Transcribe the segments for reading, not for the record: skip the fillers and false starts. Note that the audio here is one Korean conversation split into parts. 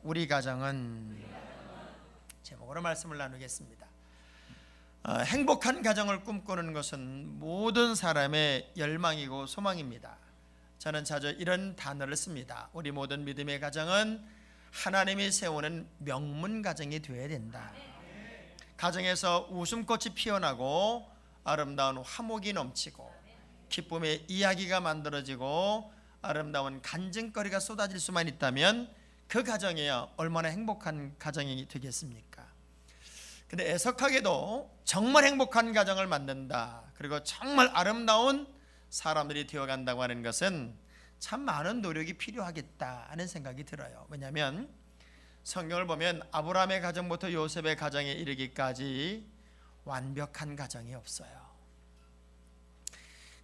우리 가정은 제목으로 말씀을 나누겠습니다. 행복한 가정을 꿈꾸는 것은 모든 사람의 열망이고 소망입니다. 저는 자주 이런 단어를 씁니다. 우리 모든 믿음의 가정은 하나님이 세우는 명문 가정이 되어야 된다. 가정에서 웃음꽃이 피어나고 아름다운 화목이 넘치고 기쁨의 이야기가 만들어지고 아름다운 간증거리가 쏟아질 수만 있다면 그 가정이 얼마나 행복한 가정이 되겠습니까? 근데 애석하게도 정말 행복한 가정을 만든다, 그리고 정말 아름다운 사람들이 되어간다고 하는 것은 참 많은 노력이 필요하겠다 하는 생각이 들어요. 왜냐하면 성경을 보면 아브라함의 가정부터 요셉의 가정에 이르기까지 완벽한 가정이 없어요.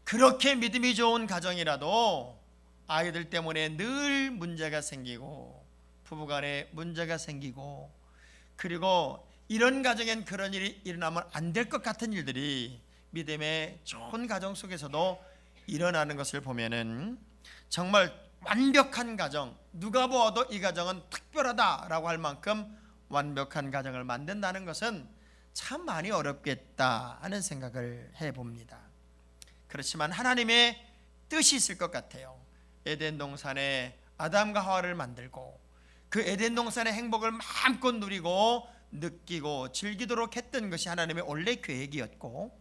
그렇게 믿음이 좋은 가정이라도 아이들 때문에 늘 문제가 생기고 부부간에 문제가 생기고, 그리고 이런 가정엔 그런 일이 일어나면 안 될 것 같은 일들이 믿음의 좋은 가정 속에서도 일어나는 것을 보면은 정말 완벽한 가정, 누가 보아도 이 가정은 특별하다라고 할 만큼 완벽한 가정을 만든다는 것은 참 많이 어렵겠다 하는 생각을 해봅니다. 그렇지만 하나님의 뜻이 있을 것 같아요. 에덴 동산에 아담과 하와를 만들고 그 에덴 동산의 행복을 마음껏 누리고 느끼고 즐기도록 했던 것이 하나님의 원래 계획이었고,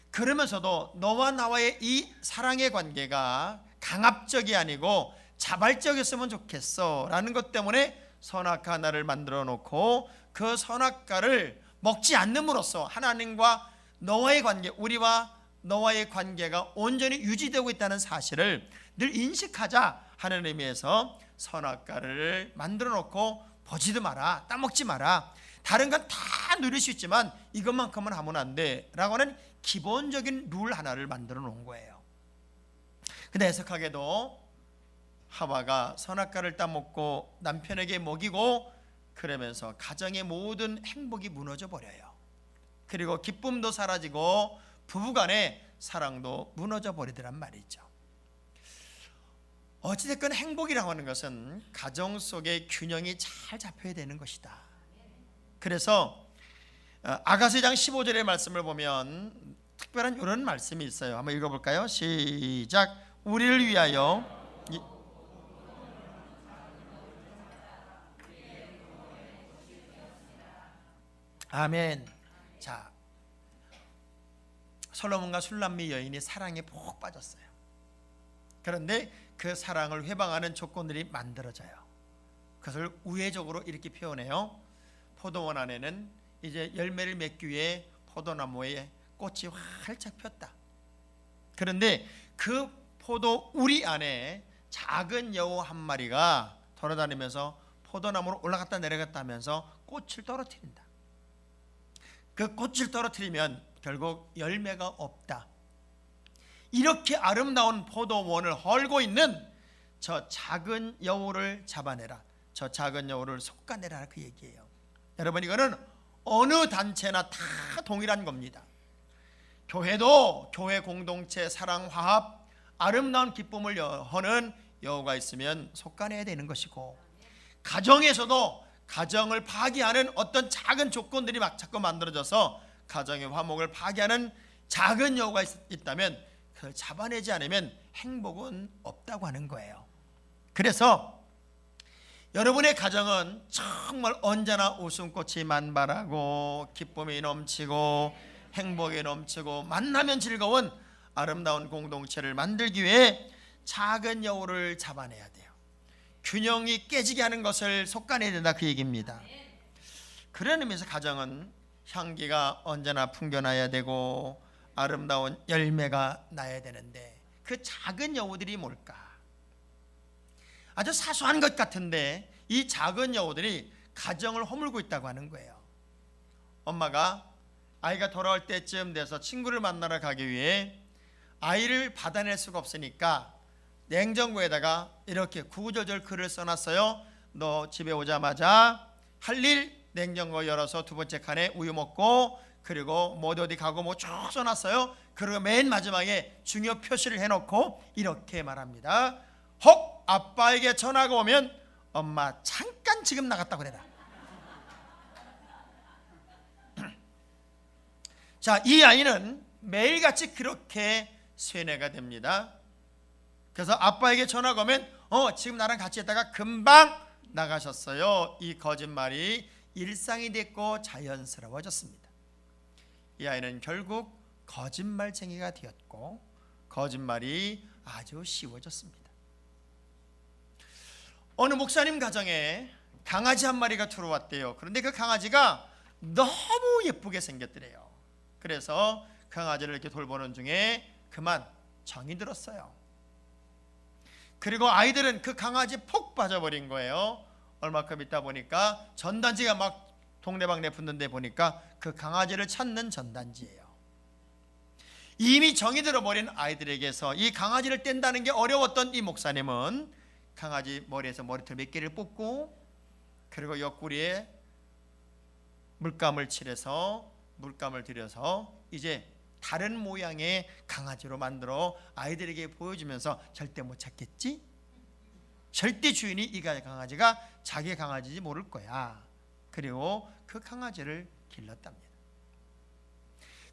그러면서도 너와 나와의 이 사랑의 관계가 강압적이 아니고 자발적이었으면 좋겠어 라는 것 때문에 선악과 하나를 만들어 놓고 그 선악과를 먹지 않음으로써 하나님과 너와의 관계, 우리와 너와의 관계가 온전히 유지되고 있다는 사실을 늘 인식하자 하는 의미에서 선악과를 만들어 놓고 보지도 마라, 따먹지 마라, 다른 건 다 누릴 수 있지만 이것만큼은 하면 안 돼 라고 하는 기본적인 룰 하나를 만들어 놓은 거예요. 근데 해석하게도 하와가 선악과를 따먹고 남편에게 먹이고 그러면서 가정의 모든 행복이 무너져 버려요. 그리고 기쁨도 사라지고 부부간의 사랑도 무너져 버리더란 말이죠. 어찌됐건 행복이라고 하는 것은 가정 속의 균형이 잘 잡혀야 되는 것이다. 그래서 아가서장 15절의 말씀을 보면 특별한 이런 말씀이 있어요. 한번 읽어볼까요? 시작. 우리를 위하여 아멘. 자, 솔로몬과 술람미 여인이 사랑에 푹 빠졌어요. 그런데 그 사랑을 회방하는 조건들이 만들어져요. 그것을 우회적으로 이렇게 표현해요. 포도원 안에는 이제 열매를 맺기 위해 포도나무에 꽃이 활짝 폈다. 그런데 그 포도 우리 안에 작은 여우 한 마리가 돌아다니면서 포도나무로 올라갔다 내려갔다 하면서 꽃을 떨어뜨린다. 그 꽃을 떨어뜨리면 결국 열매가 없다. 이렇게 아름다운 포도원을 헐고 있는 저 작은 여우를 잡아내라, 저 작은 여우를 솎아내라, 그 얘기예요. 여러분, 이거는 어느 단체나 다 동일한 겁니다. 교회도 교회 공동체 사랑 화합 아름다운 기쁨을 여는 여우가 있으면 솎아내야 되는 것이고, 가정에서도 가정을 파괴하는 어떤 작은 조건들이 막 자꾸 만들어져서 가정의 화목을 파괴하는 작은 여우가 있다면 그걸 잡아내지 않으면 행복은 없다고 하는 거예요. 그래서 여러분의 가정은 정말 언제나 웃음꽃이 만발하고 기쁨이 넘치고 행복이 넘치고 만나면 즐거운 아름다운 공동체를 만들기 위해 작은 여우를 잡아내야 돼요. 균형이 깨지게 하는 것을 솎아내야 된다, 그 얘기입니다. 그런 의미에서 가정은 향기가 언제나 풍겨나야 되고 아름다운 열매가 나야 되는데 그 작은 여우들이 뭘까? 아주 사소한 것 같은데 이 작은 여우들이 가정을 허물고 있다고 하는 거예요. 엄마가 아이가 돌아올 때쯤 돼서 친구를 만나러 가기 위해 아이를 받아낼 수가 없으니까 냉장고에다가 이렇게 구구절절 글을 써놨어요. 너 집에 오자마자 할 일 냉장고 열어서 두 번째 칸에 우유 먹고, 그리고 뭐 어디 가고 뭐 쭉 써놨어요. 그리고 맨 마지막에 중요 표시를 해놓고 이렇게 말합니다. 혹 아빠에게 전화가 오면 엄마 잠깐 당장 지금 나갔다 그래라. 자, 이 아이는 매일같이 그렇게 쇠뇌가 됩니다. 그래서 아빠에게 전화가 오면 지금 나랑 같이 있다가 금방 나가셨어요. 이 거짓말이 일상이 됐고 자연스러워졌습니다. 이 아이는 결국 거짓말쟁이가 되었고 거짓말이 아주 쉬워졌습니다. 어느 목사님 가정에 강아지 한 마리가 들어왔대요. 그런데 그 강아지가 너무 예쁘게 생겼더래요. 그래서 강아지를 이렇게 돌보는 중에 그만 정이 들었어요. 그리고 아이들은 그 강아지에 폭 빠져버린 거예요. 얼마큼 있다 보니까 전단지가 막 동네방네 붙는데 보니까 그 강아지를 찾는 전단지예요. 이미 정이 들어버린 아이들에게서 이 강아지를 뗀다는 게 어려웠던 이 목사님은 강아지 머리에서 머리털 몇 개를 뽑고 그리고 옆구리에 물감을 칠해서 물감을 들여서 이제 다른 모양의 강아지로 만들어 아이들에게 보여주면서 절대 못 찾겠지? 절대 주인이 이 강아지가 자기 강아지인지 모를 거야. 그리고 그 강아지를 길렀답니다.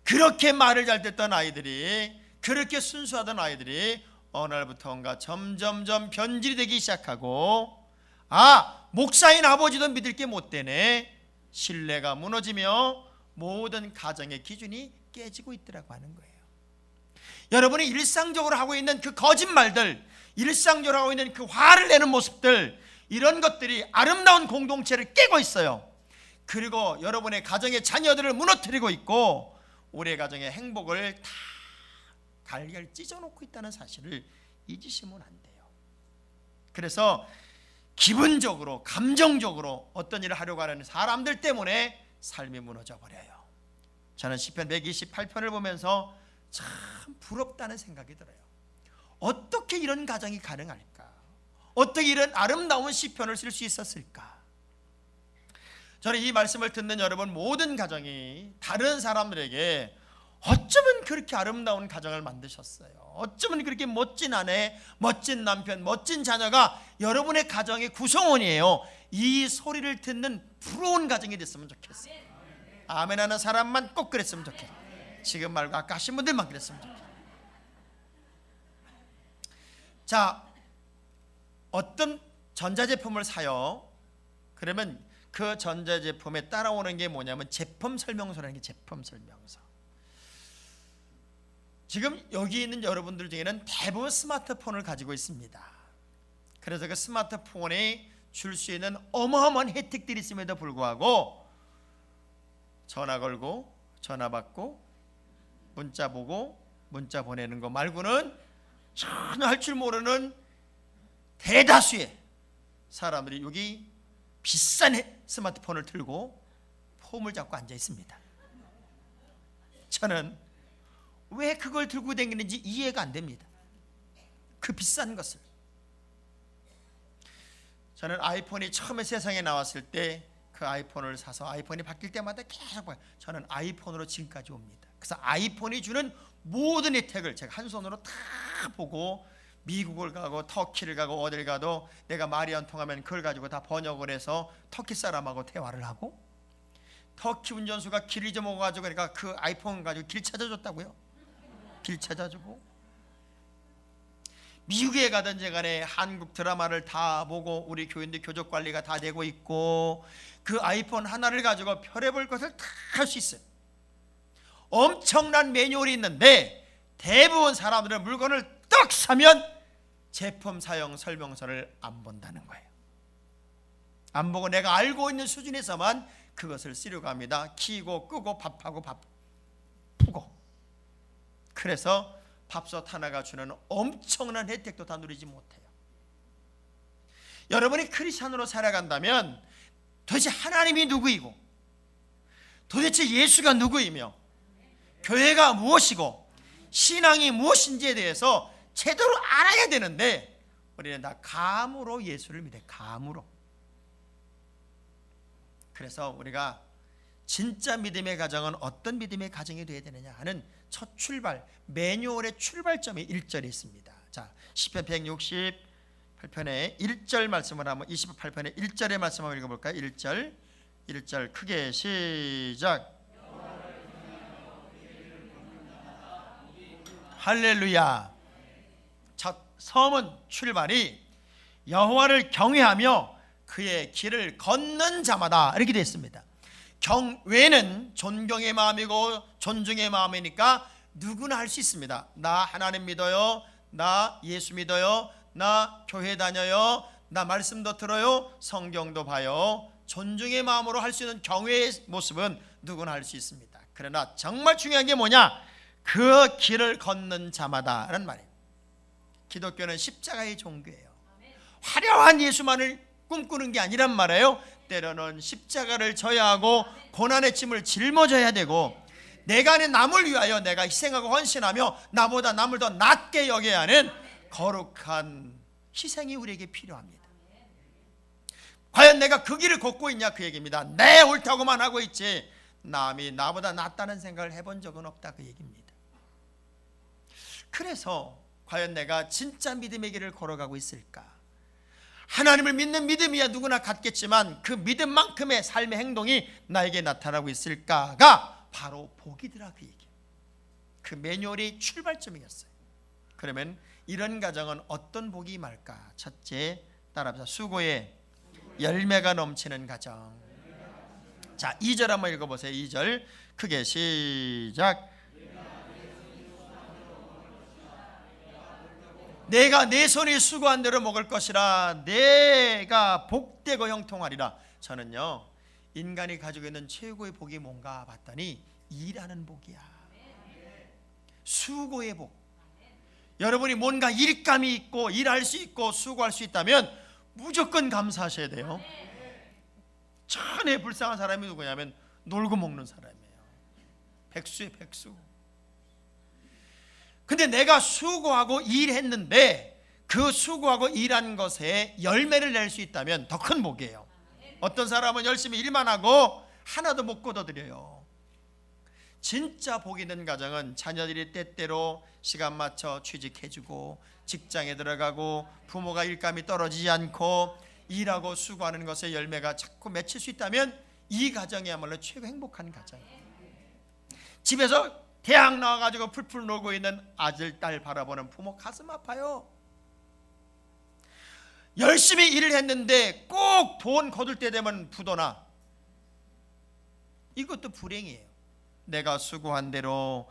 그렇게 말을 잘 듣던 아이들이, 그렇게 순수하던 아이들이 어느 날부터인가 점점점 변질이 되기 시작하고, 목사인 아버지도 믿을 게 못 되네. 신뢰가 무너지며 모든 가정의 기준이 깨지고 있더라고 하는 거예요. 여러분이 일상적으로 하고 있는 그 거짓말들, 일상적으로 하고 있는 그 화를 내는 모습들, 이런 것들이 아름다운 공동체를 깨고 있어요. 그리고 여러분의 가정의 자녀들을 무너뜨리고 있고 우리의 가정의 행복을 다 갈갈 찢어놓고 있다는 사실을 잊으시면 안 돼요. 그래서 기분적으로, 감정적으로 어떤 일을 하려고 하는 사람들 때문에 삶이 무너져 버려요. 저는 시편 128편을 보면서 참 부럽다는 생각이 들어요. 어떻게 이런 가정이 가능할까? 어떻게 이런 아름다운 시편을 쓸 수 있었을까? 저는 이 말씀을 듣는 여러분 모든 가정이 다른 사람들에게 어쩌면 그렇게 아름다운 가정을 만드셨어요. 어쩌면 그렇게 멋진 아내, 멋진 남편, 멋진 자녀가 여러분의 가정의 구성원이에요. 이 소리를 듣는 부러운 가정이 됐으면 좋겠어요. 아멘 하는 사람만 꼭 그랬으면 좋겠어요. 지금 말고 아까 하신 분들만 그랬으면 좋겠어요. 자, 어떤 전자제품을 사요. 그러면 그 전자제품에 따라오는 게 뭐냐면 제품 설명서라는 게 제품 설명서. 지금 여기 있는 여러분들 중에는 대부분 스마트폰을 가지고 있습니다. 그래서 그 스마트폰에 줄 수 있는 어마어마한 혜택들이 있음에도 불구하고 전화 걸고 전화 받고 문자 보고 문자 보내는 거 말고는 전혀 할 줄 모르는 대다수의 사람들이 여기 비싼 스마트폰을 들고 폼을 잡고 앉아 있습니다. 저는 왜 그걸 들고 다니는지 이해가 안 됩니다. 그 비싼 것을. 저는 아이폰이 처음에 세상에 나왔을 때 그 아이폰을 사서 아이폰이 바뀔 때마다 계속 봐요. 저는 아이폰으로 지금까지 옵니다. 그래서 아이폰이 주는 모든 혜택을 제가 한 손으로 다 보고 미국을 가고 터키를 가고 어딜 가도 내가 말이 안 통하면 그걸 가지고 다 번역을 해서 터키 사람하고 대화를 하고, 터키 운전수가 길 잊어먹어가지고 그러니까 그 아이폰 가지고 길 찾아줬다고요. 길 찾아주고, 미국에 가든지 간에 한국 드라마를 다 보고 우리 교인들 교적 관리가 다 되고 있고 그 아이폰 하나를 가지고 별의별 것을 다 할 수 있어요. 엄청난 매뉴얼이 있는데 대부분 사람들은 물건을 떡 사면 제품 사용 설명서를 안 본다는 거예요. 안 보고 내가 알고 있는 수준에서만 그것을 쓰려고 합니다. 키고 끄고 밥하고 밥 푸고. 그래서 밥솥 하나가 주는 엄청난 혜택도 다 누리지 못해요. 여러분이 크리스찬으로 살아간다면 도대체 하나님이 누구이고 도대체 예수가 누구이며 교회가 무엇이고 신앙이 무엇인지에 대해서 제대로 알아야 되는데 우리는 다 감으로 예수를 믿어요. 감으로. 그래서 우리가 진짜 믿음의 가정은 어떤 믿음의 가정이 되어야 되느냐 하는 첫 출발, 매뉴얼의 출발점이 1절에 있습니다. 자, 시편 8편의 1절 말씀을 한번 28편의 1절의 말씀 한번 읽어볼까요? 1절 크게 시작. 할렐루야. 첫 섬은 출발이 여호와를 경외하며 그의 길을 걷는 자마다 이렇게 되어 있습니다. 경외는 존경의 마음이고 존중의 마음이니까 누구나 할 수 있습니다. 나 하나님 믿어요, 나 예수 믿어요, 나 교회 다녀요, 나 말씀도 들어요, 성경도 봐요. 존중의 마음으로 할 수 있는 경외의 모습은 누구나 할 수 있습니다. 그러나 정말 중요한 게 뭐냐? 그 길을 걷는 자마다 라는 말이에요. 기독교는 십자가의 종교예요. 화려한 예수만을 꿈꾸는 게 아니란 말이에요. 때로는 십자가를 져야 하고 고난의 짐을 짊어져야 되고 내가 아닌 남을 위하여 내가 희생하고 헌신하며 나보다 남을 더 낮게 여겨야 하는 거룩한 희생이 우리에게 필요합니다. 과연 내가 그 길을 걷고 있냐 그 얘기입니다. 내 옳다고만 하고 있지 남이 나보다 낫다는 생각을 해본 적은 없다 그 얘기입니다. 그래서 과연 내가 진짜 믿음의 길을 걸어가고 있을까? 하나님을 믿는 믿음이야 누구나 갖겠지만 그 믿음만큼의 삶의 행동이 나에게 나타나고 있을까가 바로 복이더라 그 얘기. 그 매뉴얼이 출발점이었어요. 그러면 이런 가정은 어떤 복이 임할까? 첫째, 따라합시다. 수고의 열매가 넘치는 가정. 자, 2절 한번 읽어보세요. 2절 크게 시작. 내가 내 손이 수고한 대로 먹을 것이라 내가 복되고 형통하리라. 저는요 인간이 가지고 있는 최고의 복이 뭔가 봤더니 일하는 복이야. 수고의 복. 여러분이 뭔가 일감이 있고 일할 수 있고 수고할 수 있다면 무조건 감사하셔야 돼요. 천에 불쌍한 사람이 누구냐면 놀고 먹는 사람이에요. 백수의 백수. 근데 내가 수고하고 일했는데 그 수고하고 일한 것에 열매를 낼 수 있다면 더 큰 복이에요. 어떤 사람은 열심히 일만 하고 하나도 못 거둬들여요. 진짜 복 있는 가정은 자녀들이 때때로 시간 맞춰 취직해주고 직장에 들어가고 부모가 일감이 떨어지지 않고 일하고 수고하는 것에 열매가 자꾸 맺힐 수 있다면 이 가정이야말로 최고 행복한 가정이에요. 집에서 대학 나와가지고 풀풀 놀고 있는 아들, 딸 바라보는 부모 가슴 아파요. 열심히 일을 했는데 꼭 돈 거둘 때 되면 부도나. 이것도 불행이에요. 내가 수고한 대로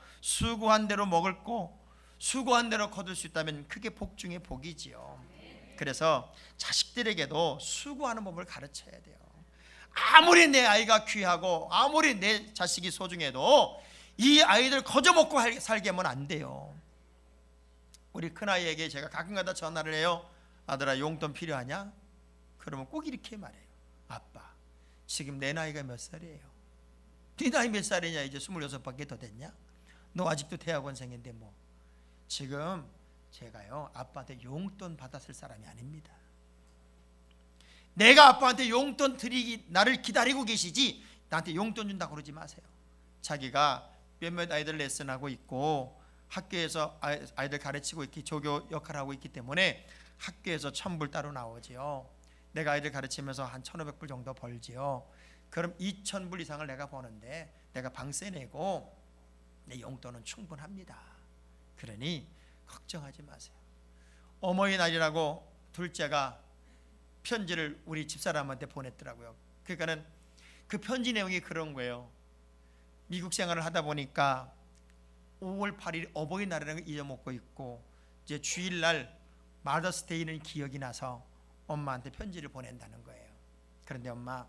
먹을 거 수고한 대로 거둘 수 있다면 그게 복 중에 복이지요. 그래서 자식들에게도 수고하는 법을 가르쳐야 돼요. 아무리 내 아이가 귀하고 아무리 내 자식이 소중해도 이 아이들 거저먹고 살게 하면 안 돼요. 우리 큰아이에게 제가 가끔가다 전화를 해요. 아들아 용돈 필요하냐? 그러면 꼭 이렇게 말해요. 아빠 지금 내 나이가 몇 살이에요? 네 나이 몇 살이냐? 이제 26밖에 더 됐냐? 너 아직도 대학원생인데 뭐. 지금 제가요 아빠한테 용돈 받았을 사람이 아닙니다. 내가 아빠한테 용돈 드리기 나를 기다리고 계시지 나한테 용돈 준다고 그러지 마세요. 자기가 몇몇 아이들 레슨하고 있고 학교에서 아이들 가르치고 있기 조교 역할을 하고 있기 때문에 학교에서 1,000불 따로 나오지요. 내가 아이들 가르치면서 한 1,500불 정도 벌지요. 그럼 2,000불 이상을 내가 버는데 내가 방세 내고 내 용돈은 충분합니다. 그러니 걱정하지 마세요. 어머니날이라고 둘째가 편지를 우리 집사람한테 보냈더라고요. 그러니까는 그 편지 내용이 그런 거예요. 미국 생활을 하다 보니까 5월 8일 어버이날이라는 걸 잊어먹고 있고 이제 주일날 마더스데이는 기억이 나서 엄마한테 편지를 보낸다는 거예요. 그런데 엄마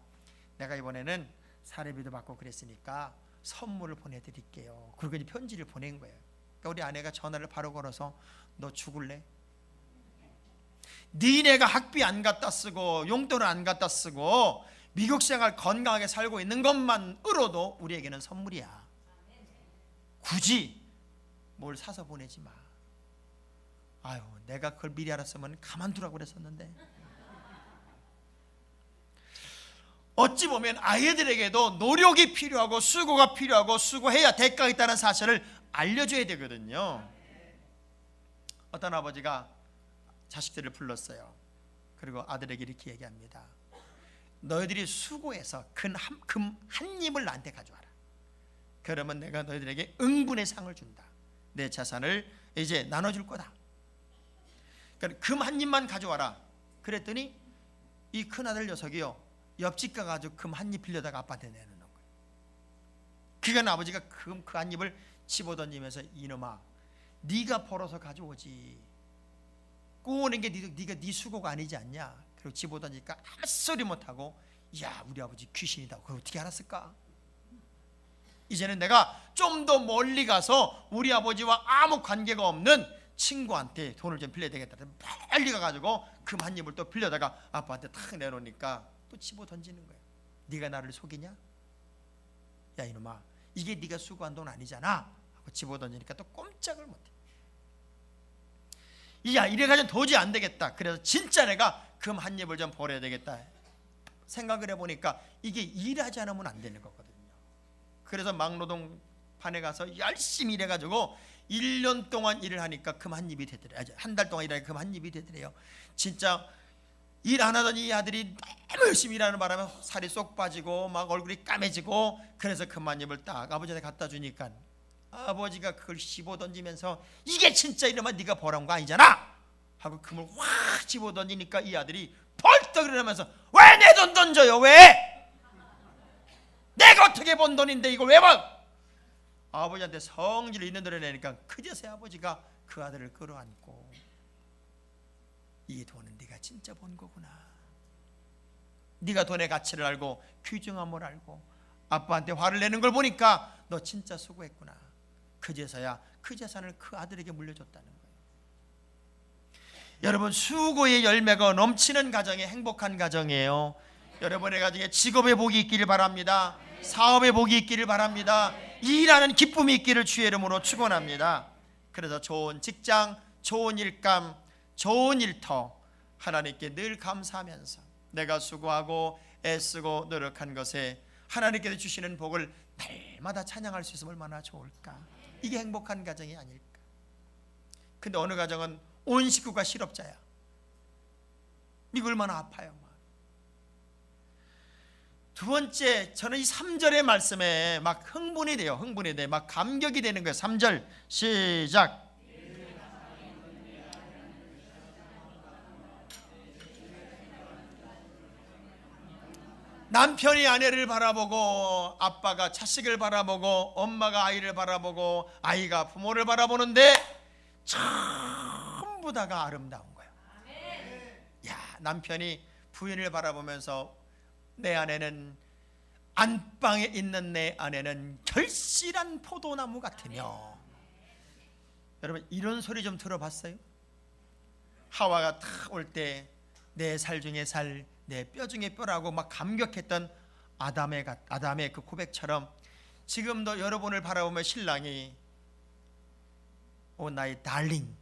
내가 이번에는 사례비도 받고 그랬으니까 선물을 보내드릴게요. 그리고 이제 편지를 보낸 거예요. 그러니까 우리 아내가 전화를 바로 걸어서 너 죽을래? 니네가 학비 안 갖다 쓰고 용돈을 안 갖다 쓰고 미국 생활 건강하게 살고 있는 것만으로도 우리에게는 선물이야. 굳이 뭘 사서 보내지 마. 아유 내가 그걸 미리 알았으면 가만두라고 그랬었는데. 어찌 보면 아이들에게도 노력이 필요하고 수고가 필요하고 수고해야 대가가 있다는 사실을 알려줘야 되거든요. 어떤 아버지가 자식들을 불렀어요. 그리고 아들에게 이렇게 얘기합니다. 너희들이 수고해서 금 한 입을 나한테 가져와라. 그러면 내가 너희들에게 응분의 상을 준다. 내 자산을 이제 나눠줄 거다. 그러니까 금 한 입만 가져와라. 그랬더니 이 큰아들 녀석이요, 옆집 가가지고 금 한 입 빌려다가 아빠한테 내놓는 거예요. 그건 아버지가 그 한 입을 집어던지면서, 이놈아, 네가 벌어서 가져오지, 꼬우는 게 네가 네 수고가 아니지 않냐. 그리고 집어던지니까 아무 소리 못하고, 야, 우리 아버지 귀신이다. 그걸 어떻게 알았을까? 이제는 내가 좀 더 멀리 가서 우리 아버지와 아무 관계가 없는 친구한테 돈을 좀 빌려야 되겠다. 빨리 가가지고 금 한 입을 또 빌려다가 아빠한테 탁 내놓으니까 또 집어던지는 거예요. 네가 나를 속이냐? 야, 이놈아, 이게 네가 수고한 돈 아니잖아 하고 집어던지니까 또 꼼짝을 못해. 야, 이래가지고 도저히 안 되겠다. 그래서 진짜 내가 금 한 입을 좀 벌어야 되겠다 생각을 해보니까 이게 일하지 않으면 안 되는 거거든요. 그래서 막노동판에 가서 열심히 일해가지고 1년 동안 일을 하니까 금 한 입이 되더래요. 한 달 동안 일하니까 금 한 입이 되더래요. 진짜 일 안 하던 이 아들이 너무 열심히 일하는 바람에 살이 쏙 빠지고 막 얼굴이 까매지고, 그래서 금 한 입을 딱 아버지한테 갖다 주니까 아버지가 그걸 씹어 던지면서, 이게 진짜 이러면 네가 벌어온 거 아니잖아 하고 금을 확 집어 던지니까 이 아들이 벌떡 일어나면서, 왜 내 돈 던져요? 왜? 내가 어떻게 번 돈인데 이걸 왜 번? 아버지한테 성질을 있는 대로 내니까 그제서야 아버지가 그 아들을 끌어안고, 이 돈은 네가 진짜 번 거구나. 네가 돈의 가치를 알고 귀중함을 알고 아빠한테 화를 내는 걸 보니까 너 진짜 수고했구나. 그제서야 그 재산을 그 아들에게 물려줬다는 거예요. 여러분, 수고의 열매가 넘치는 가정이 행복한 가정이에요. 여러분의 가정에 직업의 복이 있기를 바랍니다. 사업의 복이 있기를 바랍니다. 일하는 기쁨이 있기를 주의 이름으로 축원합니다. 그래서 좋은 직장, 좋은 일감, 좋은 일터 하나님께 늘 감사하면서 내가 수고하고 애쓰고 노력한 것에 하나님께서 주시는 복을 날마다 찬양할 수 있으면 얼마나 좋을까. 이게 행복한 가정이 아닐까. 근데 어느 가정은 온 식구가 실업자야. 이거 얼마나 아파요. 두 번째, 저는 이 3절의 말씀에 막 흥분이 돼요. 흥분이 돼. 막 감격이 되는 거예요. 3절 시작. 남편이 아내를 바라보고, 아빠가 자식을 바라보고, 엄마가 아이를 바라보고, 아이가 부모를 바라보는데 전부 다가 아름다운 거예요. 야, 남편이 부인을 바라보면서, 내 아내는, 안방에 있는 내 아내는 결실한 포도나무 같으며. 여러분, 이런 소리 좀 들어봤어요? 하와가 탁 올 때 내 살 중에 살, 내 뼈 중에 뼈라고 막 감격했던 아담의 그 고백처럼, 지금도 여러분을 바라보며 신랑이, 오 나의 달링,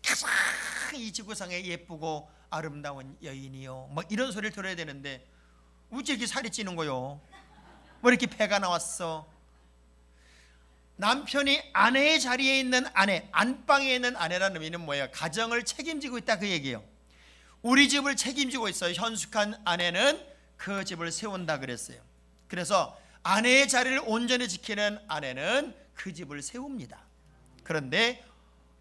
가장 이 지구상에 예쁘고 아름다운 여인이요, 막 이런 소리를 들어야 되는데 어째 이렇게 살이 찌는 거요? 뭐 이렇게 배가 나왔어? 남편이 아내의 자리에 있는 아내, 안방에 있는 아내라는 의미는 뭐예요? 가정을 책임지고 있다, 그 얘기예요. 우리 집을 책임지고 있어요. 현숙한 아내는 그 집을 세운다 그랬어요. 그래서 아내의 자리를 온전히 지키는 아내는 그 집을 세웁니다. 그런데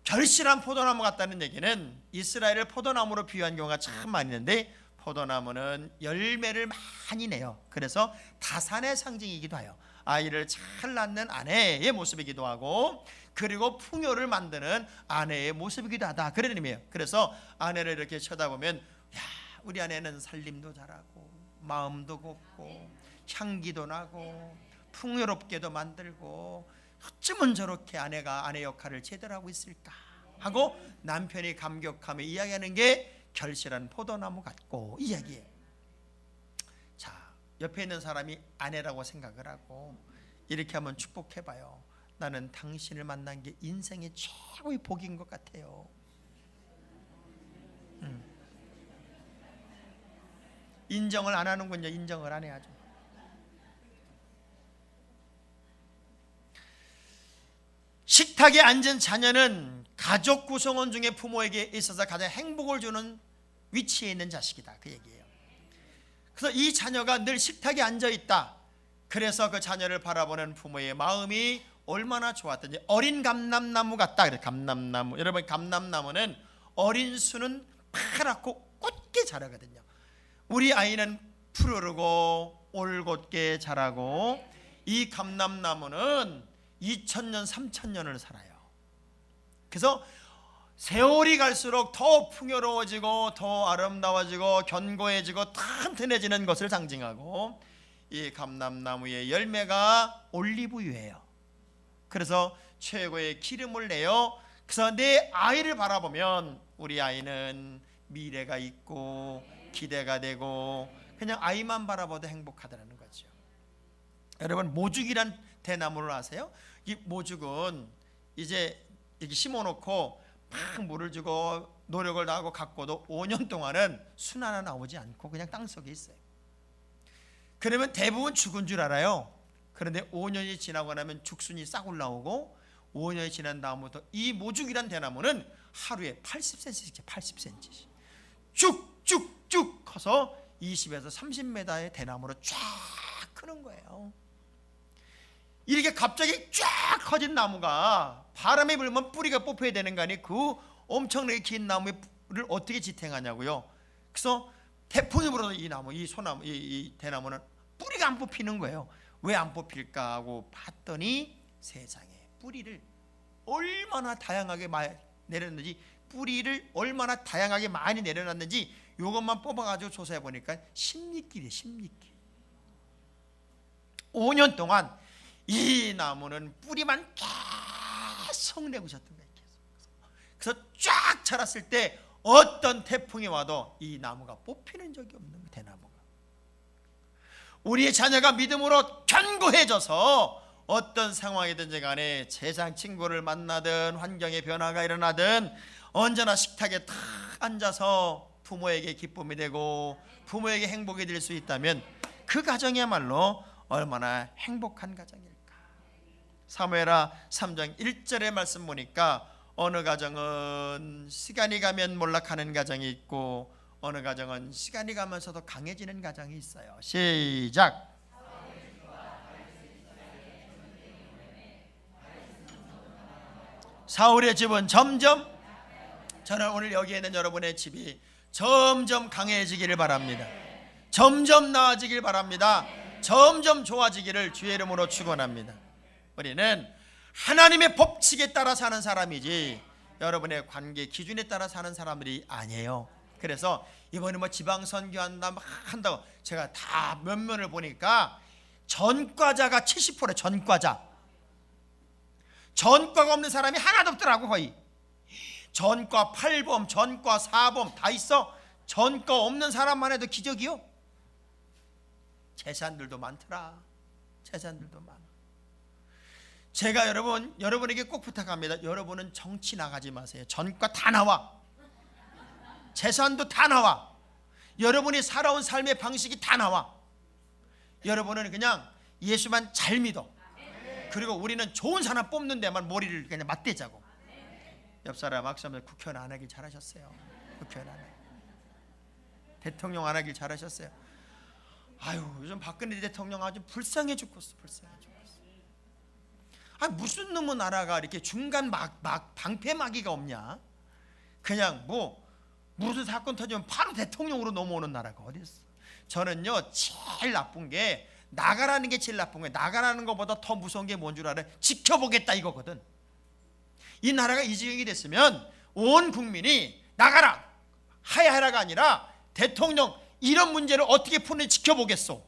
결실한 포도나무 같다는 얘기는 이스라엘을 포도나무로 비유한 경우가 참 많이 있는데, 포도나무는 열매를 많이 내요. 그래서 다산의 상징이기도 해요. 아이를 잘 낳는 아내의 모습이기도 하고, 그리고 풍요를 만드는 아내의 모습이기도 하다, 그런 의미예요. 그래서 아내를 이렇게 쳐다보면, 야, 우리 아내는 살림도 잘하고 마음도 곱고 향기도 나고 풍요롭게도 만들고, 어쩌면 저렇게 아내가 아내 역할을 제대로 하고 있을까 하고 남편이 감격하며 이야기하는 게 결실한 포도나무 같고, 이 이야기예요. 자, 옆에 있는 사람이 아내라고 생각을 하고 이렇게 한번 축복해봐요. 나는 당신을 만난 게 인생의 최고의 복인 것 같아요. 인정을 안 하는군요. 인정을 안 해야죠. 식탁에 앉은 자녀는 가족 구성원 중에 부모에게 있어서 가장 행복을 주는 위치에 있는 자식이다, 그 얘기예요. 그래서 이 자녀가 늘 식탁에 앉아 있다. 그래서 그 자녀를 바라보는 부모의 마음이 얼마나 좋았던지. 어린 감람나무 같다. 그래, 감람나무. 여러분, 감람나무는 어린 수는 파랗고 곧게 자라거든요. 우리 아이는 푸르르고 올곧게 자라고, 이 감람나무는 2000년 3000년을 살아요. 그래서 세월이 갈수록 더 풍요로워지고 더 아름다워지고 견고해지고 튼튼해지는 것을 상징하고, 이 감람나무의 열매가 올리브유예요. 그래서 최고의 기름을 내요. 그래서 내 아이를 바라보면 우리 아이는 미래가 있고 기대가 되고, 그냥 아이만 바라봐도 행복하다는 거죠. 여러분, 모죽이란 대나무를 아세요? 이 모죽은 이제 이렇게 심어놓고 막 물을 주고 노력을 다하고 가꿔도 5년 동안은 순 하나 나오지 않고 그냥 땅속에 있어요. 그러면 대부분 죽은 줄 알아요. 그런데 5년이 지나고 나면 죽순이 싹 올라오고, 5년이 지난 다음부터 이 모죽이란 대나무는 하루에 80cm씩 80cm씩 쭉쭉쭉 커서 20에서 30m의 대나무로 쫙 크는 거예요. 이렇게 갑자기 쫙 커진 나무가 바람이 불면 뿌리가 뽑혀야 되는 거 아니에요? 그 엄청나게 긴 나무를 어떻게 지탱하냐고요. 그래서 태풍이 불어도 이 나무, 이 소나무, 이 대나무는 뿌리가 안 뽑히는 거예요. 왜 안 뽑힐까 하고 봤더니 세상에 뿌리를 얼마나 다양하게 내렸는지, 뿌리를 얼마나 다양하게 많이 내려놨는지 이것만 뽑아가지고 조사해 보니까 10리길이에요. 10리길. 5년 동안 이 나무는 뿌리만 계속 내고 있었던 거예요. 그래서 쫙 자랐을 때 어떤 태풍이 와도 이 나무가 뽑히는 적이 없는 거예요. 대나무가. 우리의 자녀가 믿음으로 견고해져서 어떤 상황이든지 간에 세상 친구를 만나든 환경의 변화가 일어나든 언제나 식탁에 탁 앉아서 부모에게 기쁨이 되고 부모에게 행복이 될 수 있다면 그 가정이야말로 얼마나 행복한 가정일까. 사무엘하 3장 1절의 말씀 보니까 어느 가정은 시간이 가면 몰락하는 가정이 있고, 어느 가정은 시간이 가면서도 강해지는 가정이 있어요. 시작. 사울의 집은 점점, 저는 오늘 여기 있는 여러분의 집이 점점 강해지기를 바랍니다. 점점 나아지길 바랍니다. 점점 좋아지기를 주의 이름으로 축원합니다. 우리는 하나님의 법칙에 따라 사는 사람이지 여러분의 관계 기준에 따라 사는 사람들이 아니에요. 그래서 이번에 뭐 지방선교한다 막 한다고, 제가 다 면면을 보니까 전과자가 70%래. 전과가 없는 사람이 하나도 없더라고. 거의 전과 8범, 전과 4범 다 있어. 전과 없는 사람만 해도 기적이요. 재산들도 많더라. 재산들도 많아. 제가 여러분에게 꼭 부탁합니다. 여러분은 정치 나가지 마세요. 전과 다 나와. 재산도 다 나와. 여러분이 살아온 삶의 방식이 다 나와. 여러분은 그냥 예수만 잘 믿어. 그리고 우리는 좋은 사람 뽑는 데만 머리를 그냥 맞대자고. 옆 사람 악수하면서 국회의원 안 하길 잘하셨어요. 국회의원 안 하길. 대통령 안 하길 잘하셨어요. 아유, 요즘 박근혜 대통령 아주 불쌍해 죽겠어. 불쌍해 죽겠어. 아, 무슨 놈의 나라가 이렇게 중간 방패막이가 없냐? 그냥 뭐 무슨 사건 터지면 바로 대통령으로 넘어오는 나라가 어디 있어? 저는요, 제일 나쁜 게 나가라는 게 제일 나쁜 거예요. 나가라는 것보다 더 무서운 게 뭔 줄 알아요? 지켜보겠다 이거거든. 이 나라가 이 지경이 됐으면 온 국민이 나가라 하야하라가 아니라 대통령 이런 문제를 어떻게 푸는지 지켜보겠소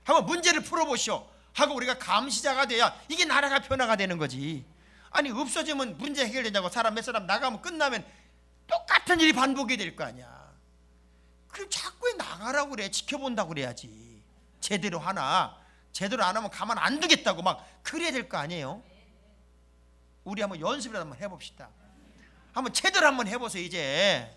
하고 문제를 풀어보시오 하고 우리가 감시자가 돼야 이게 나라가 변화가 되는 거지. 아니, 없어지면 문제 해결되냐고. 사람 몇 사람 나가면 끝나면 똑같은 일이 반복이 될 거 아니야. 그럼 자꾸 나가라고 그래. 지켜본다고 그래야지. 제대로 하나. 제대로 안 하면 가만 안 두겠다고 막 그래야 될 거 아니에요. 우리 한번 연습이라도 한번 해봅시다. 한번 제대로 한번 해보세요. 이제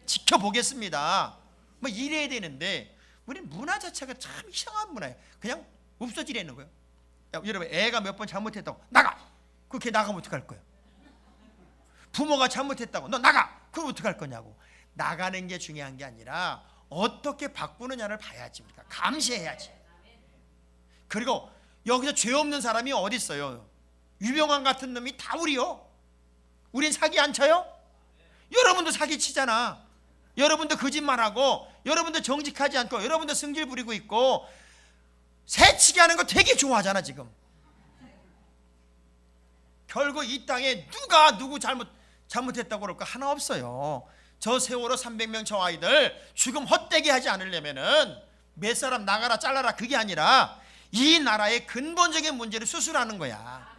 지켜보겠습니다. 뭐 이래야 되는데 우리 문화 자체가 참 이상한 문화예요. 그냥 없어지려는 거예요. 여러분, 애가 몇 번 잘못했다고 나가. 그렇게 나가면 어떡할 거예요? 부모가 잘못했다고 너 나가! 그럼 어떡할 거냐고. 나가는 게 중요한 게 아니라 어떻게 바꾸느냐를 봐야지. 우리가 감시해야지. 그리고 여기서 죄 없는 사람이 어디 있어요? 유병환 같은 놈이 다 우리요. 우린 사기 안 쳐요? 여러분도 사기 치잖아. 여러분도 거짓말하고, 여러분도 정직하지 않고, 여러분도 승질 부리고 있고, 새치기 하는 거 되게 좋아하잖아 지금. 결국 이 땅에 누가 누구 잘못했다고 그럴까? 하나 없어요. 저 세월호 300명 저 아이들 죽음 헛되게 하지 않으려면은 몇 사람 나가라 잘라라 그게 아니라 이 나라의 근본적인 문제를 수술하는 거야.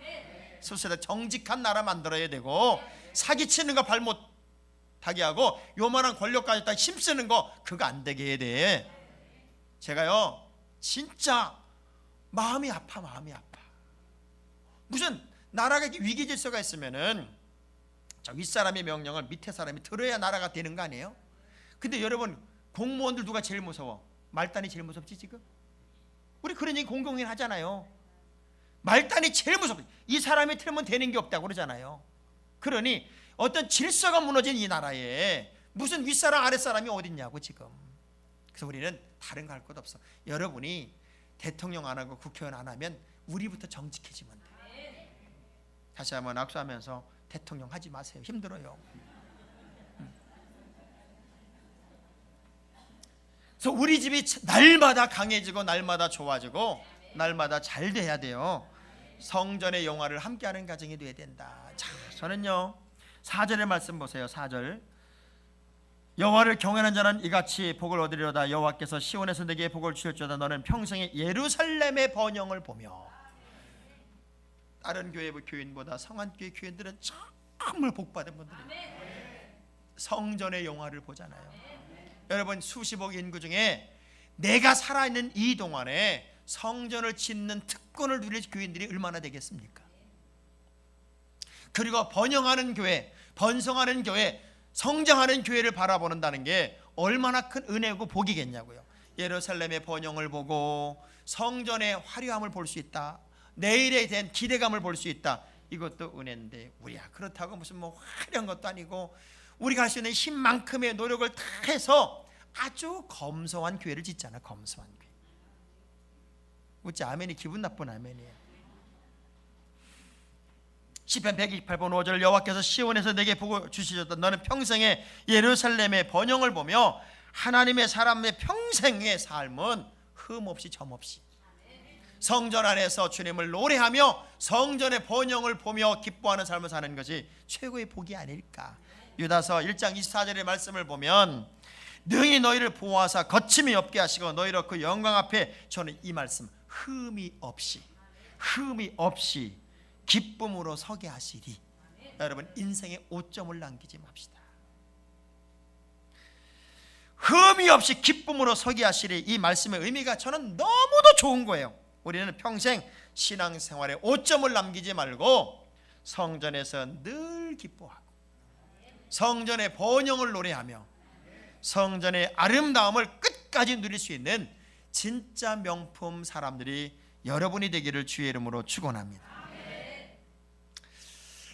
수술해 정직한 나라 만들어야 되고, 사기치는 거 발 못하게 하고 요만한 권력까지 딱 힘쓰는 거 그거 안 되게 해야 돼. 제가요 진짜 마음이 아파. 무슨 나라가 위기 질서가 있으면은 저 윗사람의 명령을 밑에 사람이 들어야 나라가 되는 거 아니에요? 근데 여러분 공무원들 누가 제일 무서워? 말단이 제일 무섭지 지금? 우리 그런 얘기 공공연 하잖아요. 말단이 제일 무섭지. 이 사람이 틀면 되는 게 없다고 그러잖아요. 그러니 어떤 질서가 무너진 이 나라에 무슨 윗사람 아랫사람이 어딨냐고 지금. 그래서 우리는 다른 거 할 것 없어. 여러분이 대통령 안 하고 국회의원 안 하면 우리부터 정직해지면 돼. 다시 한번 악수하면서 대통령 하지 마세요. 힘들어요. 그래서 우리 집이 날마다 강해지고 날마다 좋아지고 날마다 잘 돼야 돼요. 성전의 영화를 함께하는 가정이 돼야 된다. 자, 저는요 4절의 말씀 보세요. 4절 여호와를 경외하는 자는 이같이 복을 얻으리로다. 여호와께서 시온에서 내게 복을 주실지어다. 너는 평생에 예루살렘의 번영을 보며. 다른 교회 교인보다 성안교회 교인들은 정말 복받은 분들이에요. 성전의 영화를 보잖아요. 여러분 수십억 인구 중에 내가 살아있는 이 동안에 성전을 짓는 특권을 누릴 교인들이 얼마나 되겠습니까? 그리고 번영하는 교회, 번성하는 교회, 성장하는 교회를 바라보는다는 게 얼마나 큰 은혜고 복이겠냐고요. 예루살렘의 번영을 보고 성전의 화려함을 볼 수 있다. 내일에 대한 기대감을 볼 수 있다. 이것도 은혜인데 우리야 그렇다고 무슨 뭐 화려한 것도 아니고 우리가 할 수 있는 힘만큼의 노력을 다 해서 아주 검소한 교회를 짓잖아. 검소한 교회. 어찌 아멘이 기분 나쁜 아멘이에요. 시편 128편 5절 여호와께서 시온에서 내게 복을 주시셨다. 너는 평생에 예루살렘의 번영을 보며. 하나님의 사람의 평생의 삶은 흠없이 점없이 성전 안에서 주님을 노래하며 성전의 번영을 보며 기뻐하는 삶을 사는 것이 최고의 복이 아닐까. 유다서 1장 24절의 말씀을 보면 능히 너희를 보호하사 거침이 없게 하시고 너희로 그 영광 앞에 저는 이 말씀 흠이 없이 기쁨으로 서게 하시리. 여러분 인생에 오점을 남기지 맙시다. 흠이 없이 기쁨으로 서게 하시리. 이 말씀의 의미가 저는 너무도 좋은 거예요. 우리는 평생 신앙생활에 오점을 남기지 말고 성전에서 늘 기뻐하고 성전의 번영을 노래하며 성전의 아름다움을 끝까지 누릴 수 있는 진짜 명품 사람들이 여러분이 되기를 주의 이름으로 축원합니다.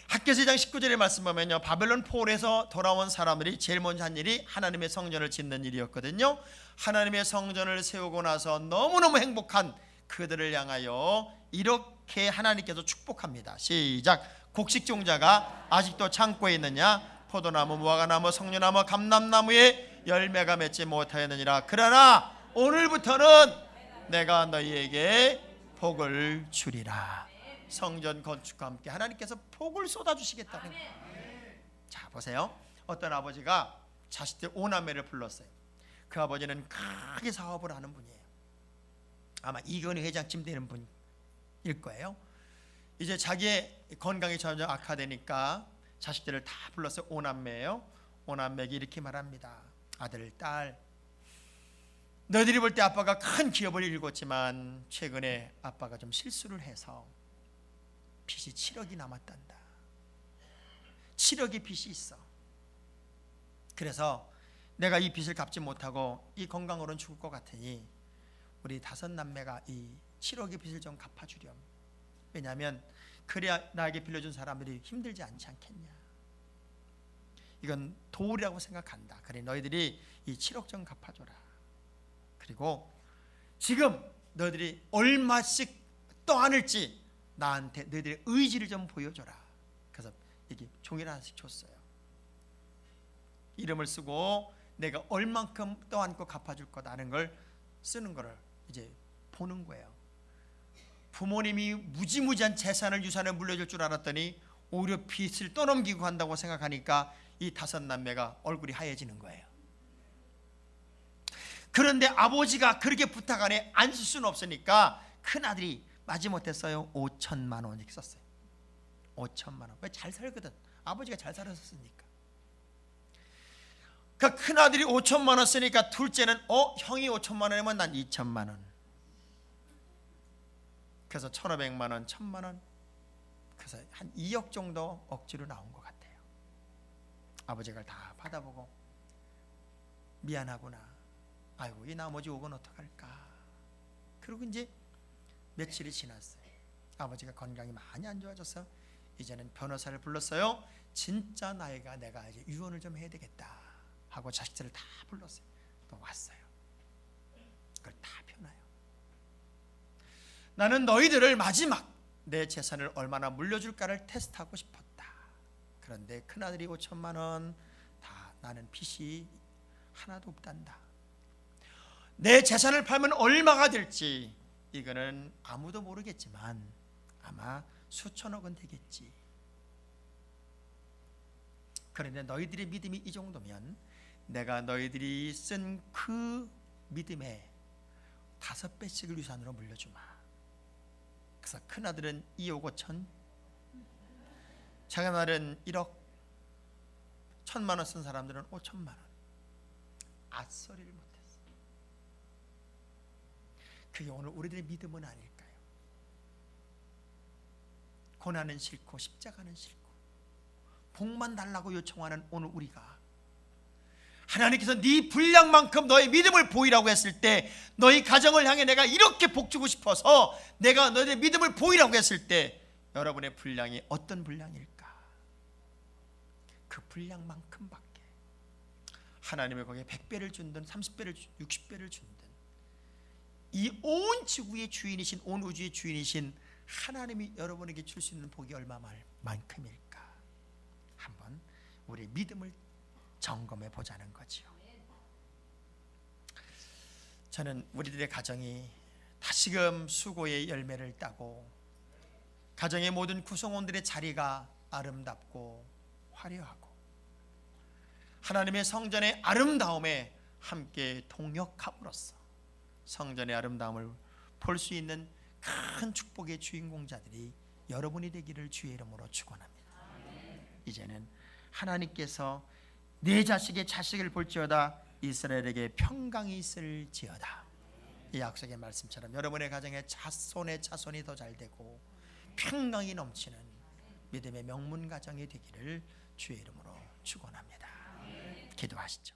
학개서 2장 19절의 말씀 보면요 바벨론 포로에서 돌아온 사람들이 제일 먼저 한 일이 하나님의 성전을 짓는 일이었거든요. 하나님의 성전을 세우고 나서 너무너무 행복한 그들을 향하여 이렇게 하나님께서 축복합니다. 시작. 곡식종자가 아직도 창고에 있느냐? 포도나무, 무화과나무, 석류나무, 감람나무에 열매가 맺지 못하였느니라. 그러나 오늘부터는 내가 너희에게 복을 주리라. 성전 건축과 함께 하나님께서 복을 쏟아주시겠다는 거예요. 자 보세요. 어떤 아버지가 자식들 5남매를 불렀어요. 그 아버지는 크게 사업을 하는 분이에요. 아마 이건희 회장쯤 되는 분일 거예요. 이제 자기의 건강이 점점 악화되니까 자식들을 다 불러서 5남매예요. 5남매에게 이렇게 말합니다. 아들, 딸, 너희들이 볼 때 아빠가 큰 기업을 일궜지만 최근에 아빠가 좀 실수를 해서 빚이 7억이 남았단다. 7억의 빚이 있어. 그래서 내가 이 빚을 갚지 못하고 이 건강으로는 죽을 것 같으니 우리 5남매가 이 7억의 빚을 좀 갚아주렴. 왜냐하면 그래야 나에게 빌려준 사람들이 힘들지 않지 않겠냐. 이건 도리라고 생각한다. 그래 너희들이 이 7억 전 갚아줘라. 그리고 지금 너희들이 얼마씩 떠안을지 나한테 너희들의 의지를 좀 보여줘라. 그래서 이게 종이를 하나씩 줬어요. 이름을 쓰고 내가 얼만큼 떠안고 갚아줄 거다는 걸 쓰는 거를 이제 보는 거예요. 부모님이 무지무지한 재산을 유산을 물려줄 줄 알았더니 오히려 빚을 떠넘기고 간다고 생각하니까 이 5남매가 얼굴이 하얘지는 거예요. 그런데 아버지가 그렇게 부탁하네 안 쓸 수는 없으니까 큰아들이 마지못했어요 5천만 원 이렇게 썼어요. 5천만 원. 왜 잘 살거든. 아버지가 잘 살았으니까. 그 큰아들이 5천만 원 쓰니까 둘째는 형이 5천만 원이면 난 2천만 원. 그래서 1,500만 원, 1,000만 원. 그래서 한 2억 정도 억지로 나온 것 같아요. 아버지가 다 받아보고 미안하구나. 아이고 이 나머지 5억은 어떡할까. 그리고 이제 며칠이 지났어요. 아버지가 건강이 많이 안 좋아져서 이제는 변호사를 불렀어요. 진짜 내가 이제 유언을 좀 해야 되겠다 하고 자식들을 다 불렀어요. 또 왔어요. 그걸 다 펴놔요. 나는 너희들을 마지막 내 재산을 얼마나 물려줄까를 테스트하고 싶었다. 그런데 큰아들이 5천만 원, 다 나는 빚이 하나도 없단다. 내 재산을 팔면 얼마가 될지 이거는 아무도 모르겠지만 아마 수천억은 되겠지. 그런데 너희들의 믿음이 이 정도면 내가 너희들이 쓴 그 믿음에 5배씩을 유산으로 물려주마. 그래서 큰아들은 2억 5천, 작은아들은 1억, 1,000만 원 쓴 사람들은 5천만 원. 앗소리를 못했어. 그게 오늘 우리들의 믿음은 아닐까요? 고난은 싫고 십자가는 싫고 복만 달라고 요청하는 오늘 우리가 하나님께서 네 분량만큼 너의 믿음을 보이라고 했을 때 너희 가정을 향해 내가 이렇게 복 주고 싶어서 내가 너의 믿음을 보이라고 했을 때 여러분의 분량이 어떤 분량일까? 그 분량만큼밖에 하나님의 거기에 100배를 준든 30배를 60배를 준든 이 온 지구의 주인이신 온 우주의 주인이신 하나님이 여러분에게 줄 수 있는 복이 얼마만큼일까? 한번 우리의 믿음을 점검해 보자는 거지요. 저는 우리들의 가정이 다시금 수고의 열매를 따고 가정의 모든 구성원들의 자리가 아름답고 화려하고 하나님의 성전의 아름다움에 함께 동역함으로써 성전의 아름다움을 볼 수 있는 큰 축복의 주인공자들이 여러분이 되기를 주의 이름으로 축원합니다. 이제는 하나님께서 내 자식의 자식을 볼지어다 이스라엘에게 평강이 있을지어다. 이 약속의 말씀처럼 여러분의 가정에 자손의 자손이 더 잘 되고 평강이 넘치는 믿음의 명문 가정이 되기를 주의 이름으로 축원합니다. 기도하시죠.